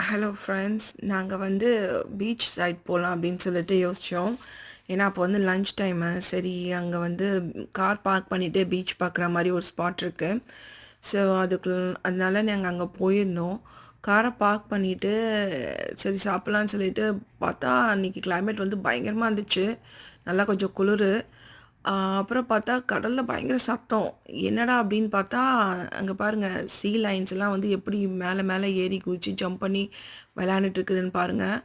Hello friends, நாங்கள் வந்து beach side போகலாம் அப்படின்னு சொல்லிட்டு யோசித்தோம். ஏன்னா அப்போ வந்து லன்ச் டைமு. சரி, அங்கே வந்து கார் பார்க் பண்ணிவிட்டு பீச் பார்க்குற மாதிரி ஒரு ஸ்பாட் இருக்குது. ஸோ அதனால நாங்கள் அங்கே போயிருந்தோம். காரை பார்க் பண்ணிவிட்டு சரி சாப்பிட்லான்னு சொல்லிட்டு பார்த்தா அன்றைக்கி கிளைமேட் வந்து பயங்கரமாக இருந்துச்சு. நல்லா கொஞ்சம் குளிர். அப்புறம் பார்த்தா கடலில் பயங்கர சத்தம். என்னடா அப்படின்னு பார்த்தா அங்கே பாருங்கள், சீ லைன்ஸ்லாம் வந்து எப்படி மேலே மேலே ஏறி குதிச்சு ஜம்ப் பண்ணி விளையாண்டுட்டு இருக்குதுன்னு பாருங்கள்.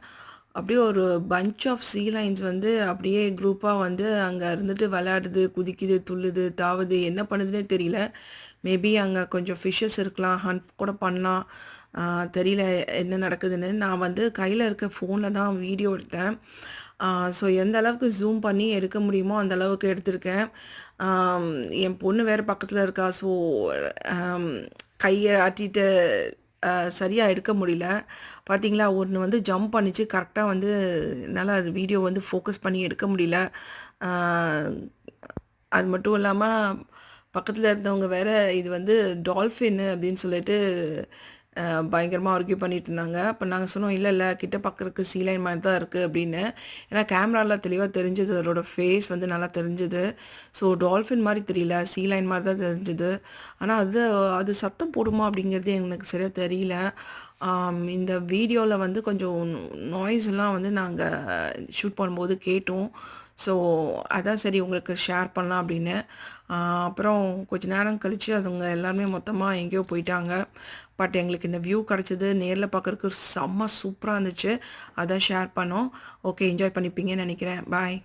அப்படியே ஒரு பஞ்ச் ஆஃப் சீ லைன்ஸ் வந்து அப்படியே குரூப்பாக வந்து அங்கே இருந்துட்டு விளையாடுது, குதிக்குது, துள்ளுது, தாவுது, என்ன பண்ணுதுன்னே தெரியல. மேபி அங்கே கொஞ்சம் ஃபிஷ்ஷஸ் இருக்கலாம், ஹண்ட் கூட பண்ணலாம். தெரியல என்ன நடக்குதுன்னு. நான் வந்து கையில் இருக்க ஃபோனில் தான் வீடியோ எடுத்தேன். ஸோ எந்த அளவுக்கு ஜூம் பண்ணி எடுக்க முடியுமோ அந்த அளவுக்கு எடுத்திருக்கேன். என் பொண்ணு வேறு பக்கத்தில் இருக்கா. ஸோ கையை ஆட்டிட்டு சரியாக எடுக்க முடியல. பார்த்தீங்களா, ஒன்று வந்து ஜம்ப் பண்ணிச்சு. கரெக்டாக வந்து என்னால் அது வீடியோ வந்து ஃபோக்கஸ் பண்ணி எடுக்க முடியல. அது மட்டும் இல்லாமல் பக்கத்தில் இருந்தவங்க வேறு இது வந்து டால்ஃபின்னு அப்படின்னு சொல்லிட்டு பயங்கரமாக ஆர்கியூ பண்ணிட்டு இருந்தாங்க. அப்போ நாங்கள் சொன்னோம், இல்லை இல்லை, கிட்ட பார்க்குறக்கு சீலைன் மாதிரி தான் இருக்குது அப்படின்னு. ஏன்னா கேமராவில் தெளிவாக தெரிஞ்சுது, அதோட ஃபேஸ் வந்து நல்லா தெரிஞ்சுது. ஸோ டால்ஃபின் மாதிரி தெரியல, சீலைன் மாதிரி தான் தெரிஞ்சுது. ஆனால் அது சத்தம் போடுமா அப்படிங்கிறது எனக்கு சரியாக தெரியல. இந்த வீடியோவில் வந்து கொஞ்சம் நாய்ஸ்லாம் வந்து நாங்கள் ஷூட் பண்ணும்போது கேட்டோம். ஸோ அதான் சரி உங்களுக்கு ஷேர் பண்ணலாம் அப்படின்னு. அப்புறம் கொஞ்ச நேரம் கழித்து அதுங்க எல்லாருமே மொத்தமாக எங்கேயோ போயிட்டாங்க. பட் எங்களுக்கு இந்த வியூ கிடச்சிது, நேரில் பார்க்குறதுக்கு செம்ம சூப்பராக இருந்துச்சு. அதான் ஷேர் பண்ணோம். ஓகே, என்ஜாய் பண்ணிப்பீங்கன்னு நினைக்கிறேன். பாய்.